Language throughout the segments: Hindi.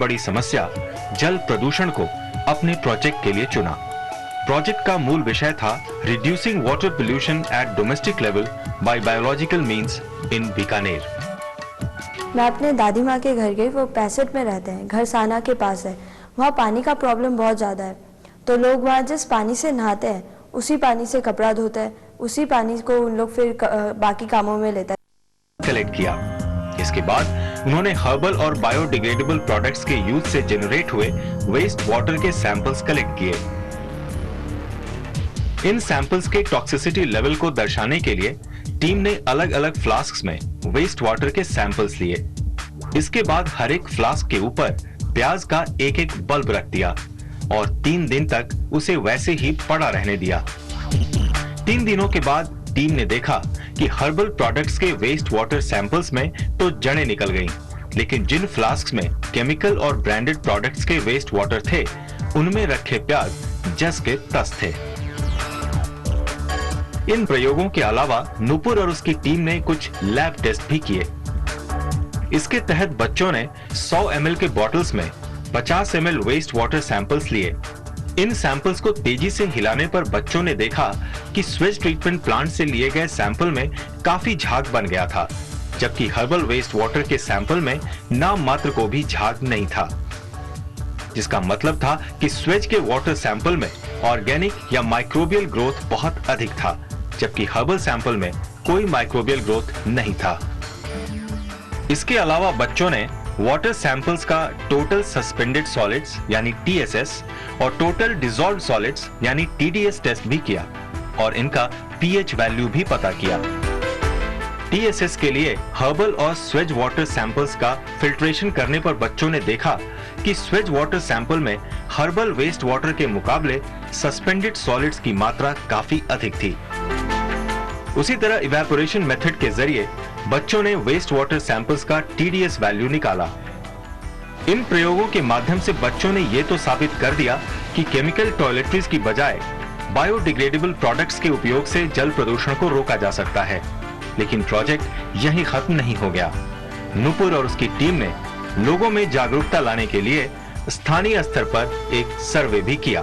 बड़ी समस्या जल प्रदूषण को अपने प्रोजेक्ट के लिए चुना। प्रोजेक्ट का मूल विषय था reducing water pollution at domestic level by biological means in Bikaner. मैं अपने दादी माँ के घर गई, वो 65 में रहते हैं, घर साना के पास है। वहाँ पानी का प्रॉब्लम बहुत ज़्यादा है, तो लोग वहाँ जिस पानी से नहाते हैं उसी पानी से कपड़ा धोते हैं, उसी पानी को उन लोग फिर बाकी कामों में लेते हैं। कलेक्ट किया। इसके बाद उन्होंने हर्बल और बायोडिग्रेडेबल प्रोडक्ट्स के यूज से जनरेट हुए वेस्ट वाटर के सैंपल्स कलेक्ट किए। इन सैंपल्स के टॉक्सिसिटी लेवल को दर्शाने के लिए टीम ने अलग अलग फ्लास्क्स में वेस्ट वाटर के सैंपल्स लिए। इसके बाद हर एक फ्लास्क के ऊपर प्याज का एक एक बल्ब रख दिया और 3 दिन तक उसे वैसे ही पड़ा रहने दिया। 3 दिनों के बाद टीम ने देखा कि हर्बल प्रोडक्ट्स के वेस्ट वाटर सैंपल्स में तो जड़ें निकल गईं, लेकिन जिन फ्लास्क्स में केमिकल और ब्रांडेड प्रोडक्ट्स के वेस्ट वाटर थे, उनमें रखे प्याज जस के तस थे। इन प्रयोगों के अलावा नुपुर और उसकी टीम ने कुछ लैब टेस्ट भी किए। इसके तहत बच्चों ने 100 ml के बॉटल्स में 50 ml वेस्ट वाटर सैंपल्स लिए। इन सैंपल्स को तेजी से हिलाने पर बच्चों ने देखा कि स्वेज ट्रीटमेंट प्लांट से लिए गए सैंपल में काफी झाग बन गया था, जबकि हर्बल वेस्ट वाटर के सैंपल में नाम मात्र को भी झाग नहीं था, जिसका मतलब था कि स्वेज के वाटर सैंपल में ऑर्गेनिक या माइक्रोबियल ग्रोथ बहुत अधिक था, जबकि हर्बल सैंपल में कोई माइक्रोबियल ग्रोथ नहीं था। इसके अलावा बच्चों ने वाटर सैंपल्स का टोटल सस्पेंडेड सॉलिड्स यानी TSS और टोटल डिसॉल्व्ड सॉलिड्स यानी TDS टेस्ट भी किया और इनका pH वैल्यू भी पता किया। TSS के लिए हर्बल और स्वेज वाटर सैंपल्स का फिल्ट्रेशन करने पर बच्चों ने देखा कि स्वेज वाटर सैंपल में हर्बल वेस्ट वाटर के मुकाबले सस्पेंडेड सॉलिड्स की मात्रा काफी अधिक थी। उसी तरह इवेपोरेशन मेथड के जरिए बच्चों ने वेस्ट वाटर सैंपल्स का TDS वैल्यू निकाला। इन प्रयोगों के माध्यम से बच्चों ने यह तो साबित कर दिया कि केमिकल टॉयलेटरीज की बजाय बायोडिग्रेडेबल प्रोडक्ट्स के उपयोग से जल प्रदूषण को रोका जा सकता है। लेकिन प्रोजेक्ट यहीं खत्म नहीं हो गया। नुपुर और उसकी टीम ने लोगों में जागरूकता लाने के लिए स्थानीय स्तर पर एक सर्वे भी किया।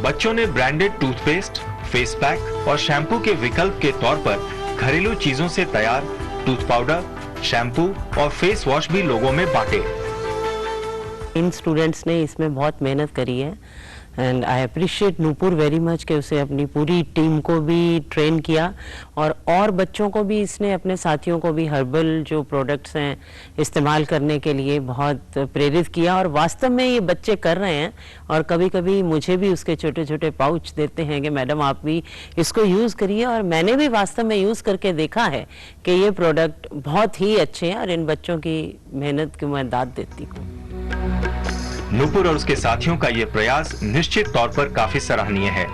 बच्चों ने ब्रांडेड टूथपेस्ट, फेस पैक और शैम्पू के विकल्प के तौर पर घरेलू चीजों से तैयार टूथ पाउडर, शैम्पू और फेस वॉश भी लोगों में बांटे। इन स्टूडेंट्स ने इसमें बहुत मेहनत करी है and I appreciate Nupur very much कि उसे अपनी पूरी टीम को भी ट्रेन किया और बच्चों को भी इसने अपने साथियों को भी हर्बल जो प्रोडक्ट्स हैं इस्तेमाल करने के लिए बहुत प्रेरित किया और वास्तव में ये बच्चे कर रहे हैं और कभी कभी मुझे भी उसके छोटे छोटे पाउच देते हैं कि मैडम आप भी इसको यूज़ करिए और मैंने भी वास्तव में यूज़ करके देखा है कि ये प्रोडक्ट बहुत ही अच्छे हैं और इन बच्चों की मेहनत की मैं दाद देती हूँ। नुपुर और उसके साथियों का ये प्रयास निश्चित तौर पर काफी सराहनीय है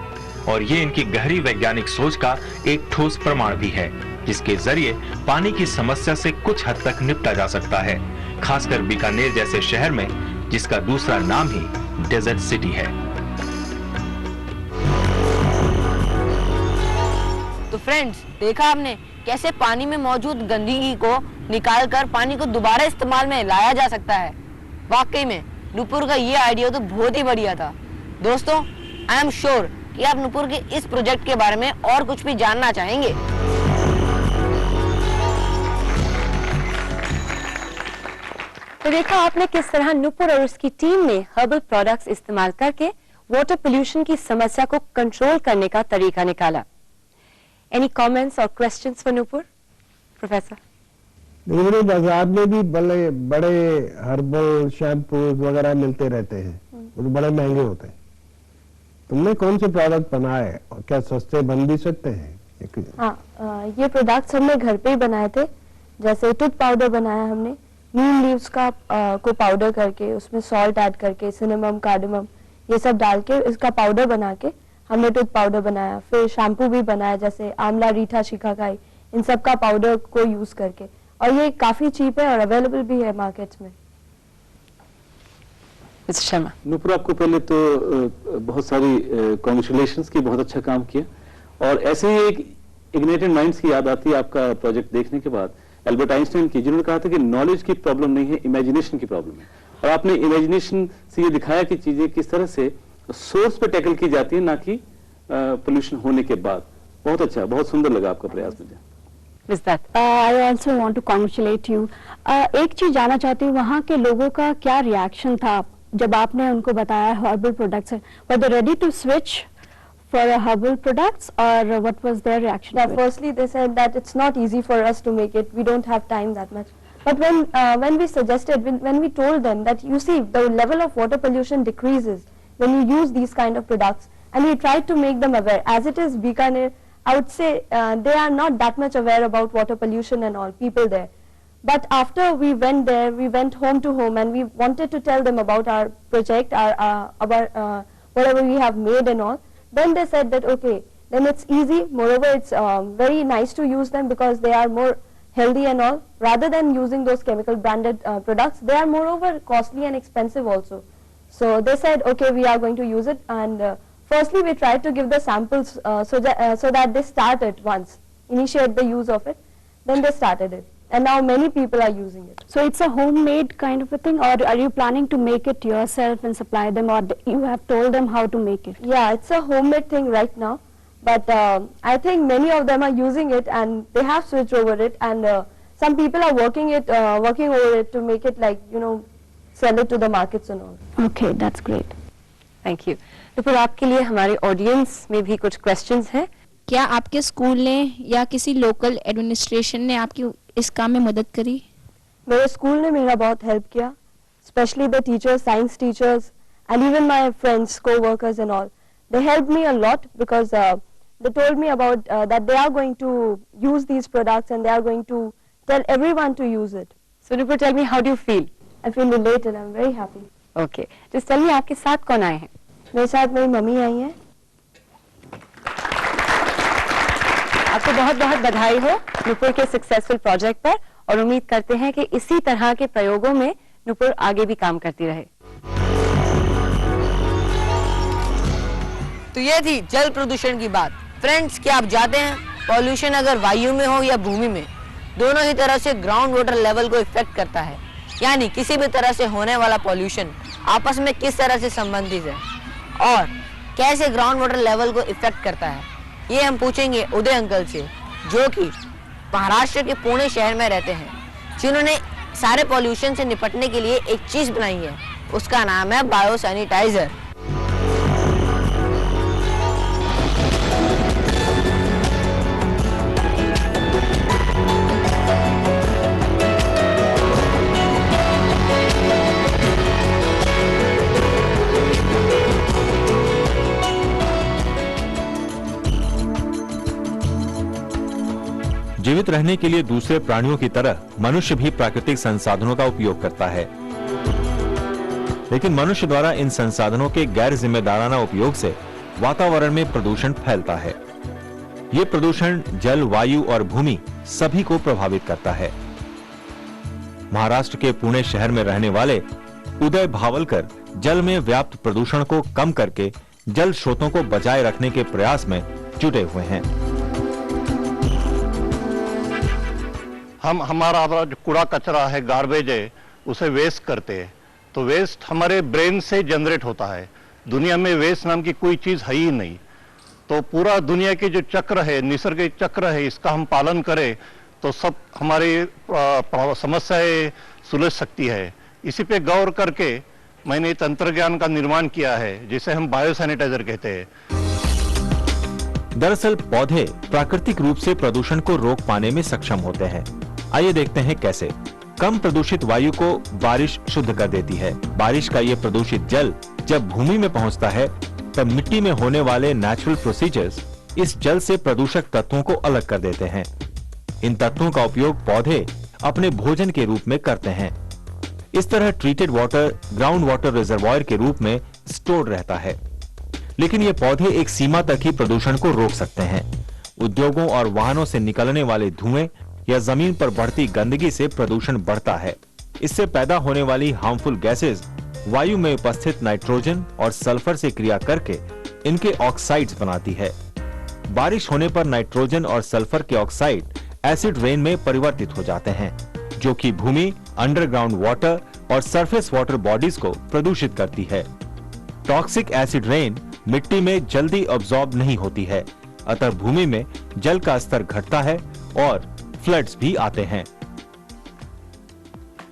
और ये इनकी गहरी वैज्ञानिक सोच का एक ठोस प्रमाण भी है, जिसके जरिए पानी की समस्या से कुछ हद तक निपटा जा सकता है, खासकर बीकानेर जैसे शहर में जिसका दूसरा नाम ही डेजर्ट सिटी है। तो फ्रेंड्स, देखा आपने कैसे पानी में मौजूद गंदगी को निकालकर पानी को दोबारा इस्तेमाल में लाया जा सकता है। वाकई में नुपुर का ये आइडिया तो बहुत ही बढ़िया था। दोस्तों, आई एम श्योर कि आप नुपुर के इस प्रोजेक्ट के बारे में और कुछ भी जानना चाहेंगे। तो देखा आपने किस तरह नुपुर और उसकी टीम ने हर्बल प्रोडक्ट्स इस्तेमाल करके वाटर पोल्यूशन की समस्या को कंट्रोल करने का तरीका निकाला। एनी कमेंट्स और क्वेश्चंस फॉर नुपुर? प्रोफेसर? देखिए, बाजार में भी बड़े बड़े हर्बल शैम्पू वगैरह मिलते रहते हैं, वो तो बड़े महंगे होते हैं। तुमने कौन से प्रोडक्ट बनाए और क्या सस्ते बन भी सकते हैं? हाँ, ये प्रोडक्ट्स हमने घर पे ही बनाए थे। जैसे टूथ पाउडर बनाया हमने, नीम लीव्स का को पाउडर करके उसमें सॉल्ट ऐड करके सिनेमम, कार्डमम ये सब डाल के इसका पाउडर बना के हमने टूथ पाउडर बनाया। फिर शैम्पू भी बनाया, जैसे आंवला, रीठा, शिकाकाई, इन सब का पाउडर को यूज करके, और ये काफी चीप है और अवेलेबल भी है मार्केट्स में। शर्मा? नुपुर, आपको पहले तो बहुत सारी कांग्रेचुलेशंस की, बहुत अच्छा काम किया। और ऐसे ही एक इग्नाइटेड माइंड्स की याद आती है आपका प्रोजेक्ट देखने के बाद एल्बर्ट आइंस्टाइन की, जिन्होंने कहा था कि नॉलेज की प्रॉब्लम नहीं है, इमेजिनेशन की प्रॉब्लम है। और आपने इमेजिनेशन से ये दिखाया कि चीजें किस तरह से सोर्स पे टैकल की जाती है, ना कि पोल्यूशन होने के बाद। बहुत अच्छा, बहुत सुंदर लगा आपका प्रयास मुझे। I also want to congratulate you. एक चीज जानना चाहती हूँ, वहाँ के लोगों का क्या रिएक्शन था जब आपने उनको बताया herbal products? Were they ready to switch for herbal products, or what was their reaction? Yeah, firstly they said that it's not easy for us to make it. We don't have time that much. But when we suggested, when we told them that, you see, the level of water pollution decreases when you use these kind of products, and we tried to make them aware. As it is, Bikaner, I would say they are not that much aware about water pollution and all, people there. But after we went there, we went home to home, and we wanted to tell them about our project, about whatever we have made and all. Then they said that, okay, then it's easy. Moreover, it's very nice to use them because they are more healthy and all. Rather than using those chemical branded products, they are moreover costly and expensive also. So they said, okay, we are going to use it. And firstly, we tried to give the samples so that they start it once, initiate the use of it. Then they started it. And now many people are using it. So it's a homemade kind of a thing, or are you planning to make it yourself and supply them, or you have told them how to make it? Yeah, it's a homemade thing right now, but I think many of them are using it and they have switched over it, and some people are working over it to make it, like, you know, sell it to the markets and all. Okay, that's great. Thank you. Nupur, आपके लिए हमारे ऑडियंस में भी कुछ क्वेश्चंस हैं। क्या आपके स्कूल ने या किसी लोकल एडमिनिस्ट्रेशन ने आपकी इस काम में मदद करी? मेरे स्कूल ने मेरा बहुत हेल्प किया, specially the teachers, science teachers, and even my friends, co-workers and all. They helped me a lot because they told me about that they are going to use these products and they are going to tell everyone to use it. So Nupur, tell me, how do you feel? I feel elated. I'm very happy. Okay. Just tell me, आपके साथ कौन आए हैं? मेरे साथ मेरी मम्मी आई हैं। आपको बहुत बहुत बधाई हो नुपुर के सक्सेसफुल प्रोजेक्ट पर, और उम्मीद करते हैं कि इसी तरह के प्रयोगों में नुपुर आगे भी काम करती रहे। तो ये थी जल प्रदूषण की बात। फ्रेंड्स, क्या आप जानते हैं पॉल्यूशन अगर वायु में हो या भूमि में, दोनों ही तरह से ग्राउंड वाटर लेवल को इफेक्ट करता है। यानी किसी भी तरह से होने वाला पॉल्यूशन आपस में किस तरह से संबंधित है और कैसे ग्राउंड वाटर लेवल को इफेक्ट करता है, ये हम पूछेंगे उदय अंकल से, जो कि महाराष्ट्र के पुणे शहर में रहते हैं, जिन्होंने सारे पॉल्यूशन से निपटने के लिए एक चीज बनाई है। उसका नाम है बायो सैनिटाइजर। जीवित रहने के लिए दूसरे प्राणियों की तरह मनुष्य भी प्राकृतिक संसाधनों का उपयोग करता है, लेकिन मनुष्य द्वारा इन संसाधनों के गैर जिम्मेदाराना उपयोग से वातावरण में प्रदूषण फैलता है। ये प्रदूषण जल, वायु और भूमि सभी को प्रभावित करता है। महाराष्ट्र के पुणे शहर में रहने वाले उदय भावलकर जल में व्याप्त प्रदूषण को कम करके जल स्रोतों को बचाए रखने के प्रयास में जुटे हुए हैं। हम हमारा जो कूड़ा कचरा है, गार्बेज है, उसे वेस्ट करते हैं, तो वेस्ट हमारे ब्रेन से जनरेट होता है। दुनिया में वेस्ट नाम की कोई चीज है ही नहीं। तो पूरा दुनिया के जो चक्र है, निसर्ग के चक्र है, इसका हम पालन करें तो सब हमारी समस्याएं सुलझ सकती है। इसी पे गौर करके मैंने तंत्र ज्ञान का निर्माण किया है, जिसे हम बायो सैनिटाइजर कहते हैं। दरअसल पौधे प्राकृतिक रूप से प्रदूषण को रोक पाने में सक्षम होते हैं। आइए देखते हैं कैसे। कम प्रदूषित वायु को बारिश शुद्ध कर देती है। बारिश का ये प्रदूषित जल जब भूमि में पहुंचता है, तब मिट्टी में होने वाले नेचुरल प्रोसीजर्स इस जल से प्रदूषक तत्वों को अलग कर देते हैं। इन तत्वों का उपयोग पौधे अपने भोजन के रूप में करते हैं। इस तरह treated water ground water reservoir के रूप में स्टोर्ड रहता है। लेकिन ये पौधे एक सीमा तक ही प्रदूषण को रोक सकते हैं। उद्योगों और वाहनों से निकलने वाले धुएं या जमीन पर बढ़ती गंदगी से प्रदूषण बढ़ता है। इससे पैदा होने वाली हार्मफुल गैसेस वायु में उपस्थित नाइट्रोजन और सल्फर से क्रिया करके इनके ऑक्साइड्स बनाती है। बारिश होने पर नाइट्रोजन और सल्फर के ऑक्साइड एसिड रेन में परिवर्तित हो जाते हैं, जो कि भूमि, अंडरग्राउंड वाटर और सरफेस वाटर बॉडीज को प्रदूषित करती है। टॉक्सिक एसिड रेन मिट्टी में जल्दी अब्सॉर्ब नहीं होती है, अतः भूमि में जल का स्तर घटता है और फ्लड्स भी आते हैं।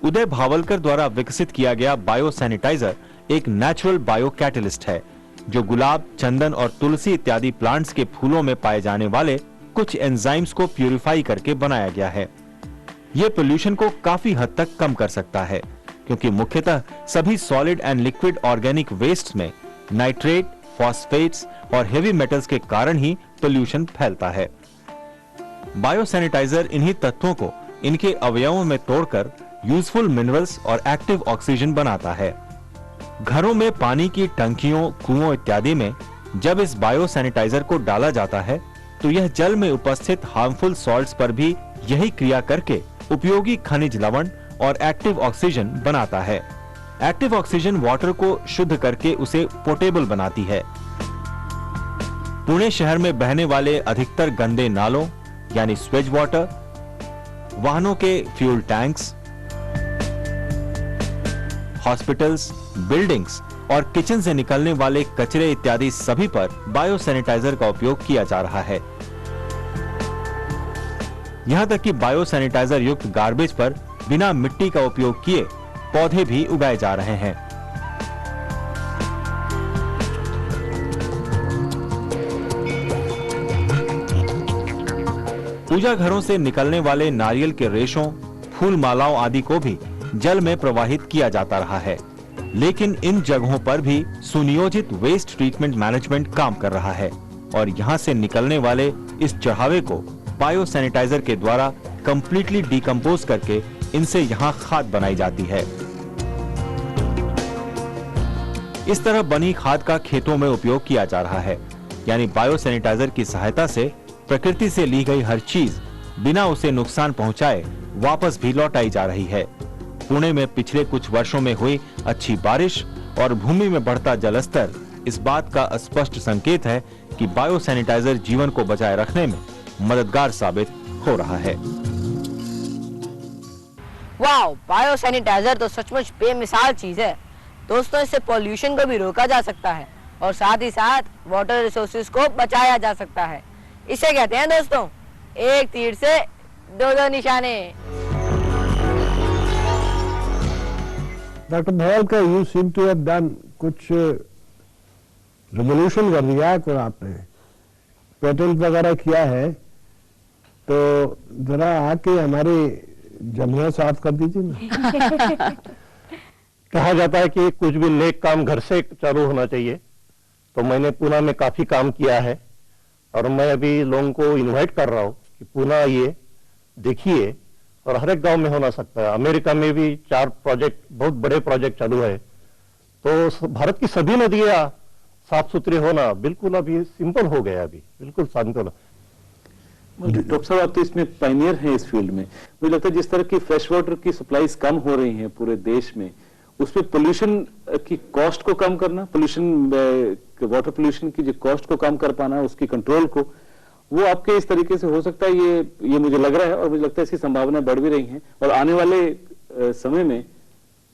उदय भावलकर द्वारा विकसित किया गया बायो सैनिटाइजर एक नेचुरल बायो कैटलिस्ट है, जो गुलाब, चंदन और तुलसी इत्यादि प्लांट्स के फूलों में पाए जाने वाले कुछ एंजाइम्स को प्यूरिफाई करके बनाया गया है। यह पोल्यूशन को काफी हद तक कम कर सकता है, क्योंकि मुख्यतः सभी solid and liquid organic waste में नाइट्रेट, फॉस्फेट्स और हेवी मेटल्स के कारण ही पोल्यूशन फैलता है। बायो सैनिटाइजर इन्हीं तत्वों को इनके अवयवों में तोड़कर यूजफुल मिनरल्स और एक्टिव ऑक्सीजन बनाता है। घरों में पानी की टंकियों, कुओं इत्यादि में जब इस बायो सैनिटाइजर को डाला जाता है तो यह जल में उपस्थित हार्मफुल सॉल्ट्स पर भी यही क्रिया करके उपयोगी खनिज लवण और एक्टिव ऑक्सीजन बनाता है। एक्टिव ऑक्सीजन वाटर को शुद्ध करके उसे पोर्टेबल बनाती है। पुणे शहर में बहने वाले अधिकतर गंदे नालों यानी स्वेज वाटर, वाहनों के फ्यूल टैंक्स, हॉस्पिटल्स, बिल्डिंग्स और किचन से निकलने वाले कचरे इत्यादि सभी पर बायो सैनिटाइजर का उपयोग किया जा रहा है। यहां तक कि बायो सैनिटाइजर युक्त गार्बेज पर बिना मिट्टी का उपयोग किए पौधे भी उगाए जा रहे हैं। पूजा घरों से निकलने वाले नारियल के रेशों, फूल मालाओं आदि को भी जल में प्रवाहित किया जाता रहा है, लेकिन इन जगहों पर भी सुनियोजित वेस्ट ट्रीटमेंट मैनेजमेंट काम कर रहा है और यहां से निकलने वाले इस चढ़ावे को बायो सैनिटाइजर के द्वारा कंप्लीटली डिकम्पोज करके इनसे यहां खाद बनाई जाती है। इस तरह बनी खाद का खेतों में उपयोग किया जा रहा है, यानी बायो सैनिटाइजर की सहायता से प्रकृति से ली गई हर चीज बिना उसे नुकसान पहुंचाए वापस भी लौटाई जा रही है। पुणे में पिछले कुछ वर्षों में हुई अच्छी बारिश और भूमि में बढ़ता जलस्तर इस बात का स्पष्ट संकेत है कि बायो सैनिटाइजर जीवन को बचाए रखने में मददगार साबित हो रहा है। वाओ, बायो सैनिटाइजर तो सचमुच बेमिसाल चीज है। दोस्तों, इससे पॉल्यूशन को भी रोका जा सकता है और साथ ही साथ वाटर रिसोर्सेज को बचाया जा सकता है। इसे कहते हैं दोस्तों, एक तीर से दो निशाने। Doctor Bhavalkar, you seem to have done कुछ रिवोल्यूशन कर दिया है को आपने, पेटेंट वगैरह किया है, तो जरा आके हमारी जमुना साफ कर दीजिए ना। कहा जाता है कि कुछ भी नेक काम घर से चालू होना चाहिए, तो मैंने पुणे में काफी काम किया है और मैं अभी लोगों को इनवाइट कर रहा हूँ कि पुणे आइए, देखिए, और हर एक गांव में होना सकता है। अमेरिका में भी 4 प्रोजेक्ट, बहुत बड़े प्रोजेक्ट चालू है, तो भारत की सभी नदियां साफ सुथरी होना बिल्कुल अभी सिंपल हो गया, अभी बिल्कुल सिंपल। डॉक्टर साहब, आप तो इसमें पायनियर हैं इस फील्ड में। मुझे लगता है जिस तरह की फ्रेश वाटर की सप्लाईज कम हो रही हैं पूरे देश में, उसमें पोल्यूशन की कॉस्ट को कम करना, वाटर पोल्यूशन की जो कॉस्ट को कम कर पाना, उसकी कंट्रोल को, वो आपके इस तरीके से हो सकता है, ये मुझे लग रहा है और मुझे लगता है इसकी संभावना बढ़ भी रही हैं और आने वाले समय में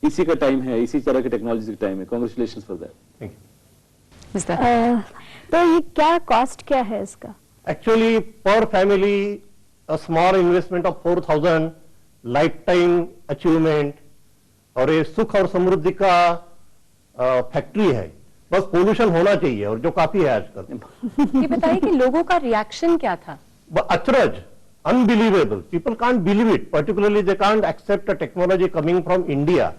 इसी का टाइम है, इसी तरह की टेक्नोलॉजी का टाइम है। Congratulations for that. Thank you. तो ये क्या कॉस्ट क्या है इसका? Actually, per family, a small investment of 4,000 lifetime achievement और ये सुख और समृद्धि का फैक्ट्री है। बस पोल्यूशन होना चाहिए और जो काफी है आजकल। ये बताइए कि लोगों का रिएक्शन क्या था? अचरज, unbelievable. People can't believe it. Particularly, they can't accept a technology coming from India.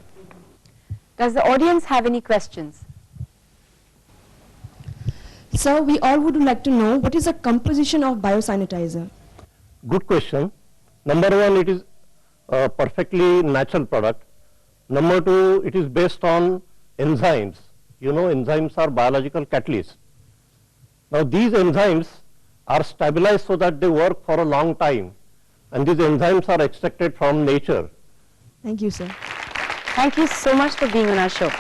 Does the audience have any questions? So we all would like to know what is the composition of biosanitizer? Good question. Number one, it is a perfectly natural product. Number two, it is based on enzymes. You know, enzymes are biological catalysts. Now these enzymes are stabilized so that they work for a long time, and these enzymes are extracted from nature. Thank you, sir. Thank you so much for being on our show.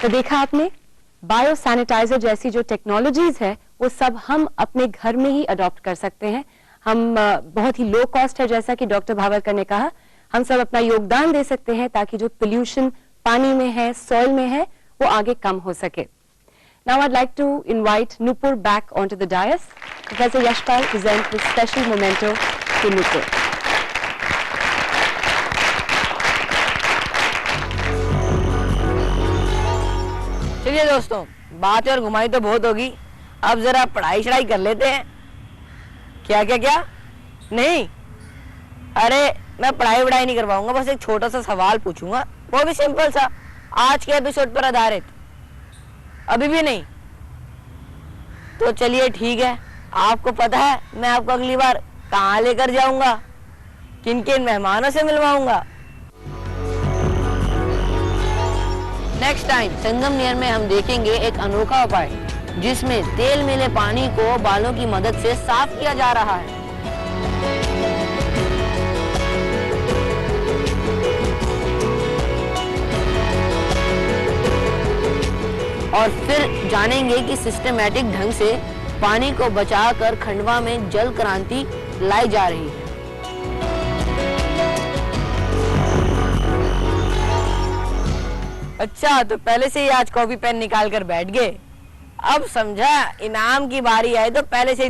तो देखा आपने, बायो सैनिटाइजर जैसी जो टेक्नोलॉजीज है वो सब हम अपने घर में ही अडॉप्ट कर सकते हैं। हम बहुत ही लो कॉस्ट है, जैसा कि डॉक्टर भावलकर ने कहा, हम सब अपना योगदान दे सकते हैं ताकि जो पोल्यूशन पानी में है, सॉइल में है, वो आगे कम हो सके. Now I'd like to invite Nupur back onto the dais. Professor Yashpal presents this special memento to Nupur. चलिए दोस्तों, बातें और घुमाई तो बहुत होगी, अब जरा पढ़ाई शढ़ाई कर लेते हैं. क्या क्या क्या नहीं, अरे मैं पढ़ाई वढ़ाई नहीं करवाऊंगा, बस एक छोटा सा सवाल पूछूंगा, वो भी सिंपल सा, आज के एपिसोड पर आधारित. अभी भी नहीं तो चलिए ठीक है. आपको पता है मैं आपको अगली बार कहाँ लेकर जाऊंगा, किन किन मेहमानों से मिलवाऊंगा. नेक्स्ट टाइम संगम नियर में हम देखेंगे एक अनोखा उपाय जिसमें तेल मिले पानी को बालों की मदद से साफ किया जा रहा है. और फिर जानेंगे कि सिस्टमैटिक ढंग से पानी को बचाकर खंडवा में जल क्रांति लाई जा रही है. अच्छा, तो पहले से ही आज कॉपी पेन निकाल कर बैठ गए. अब समझा, इनाम की बारी आए तो पहले से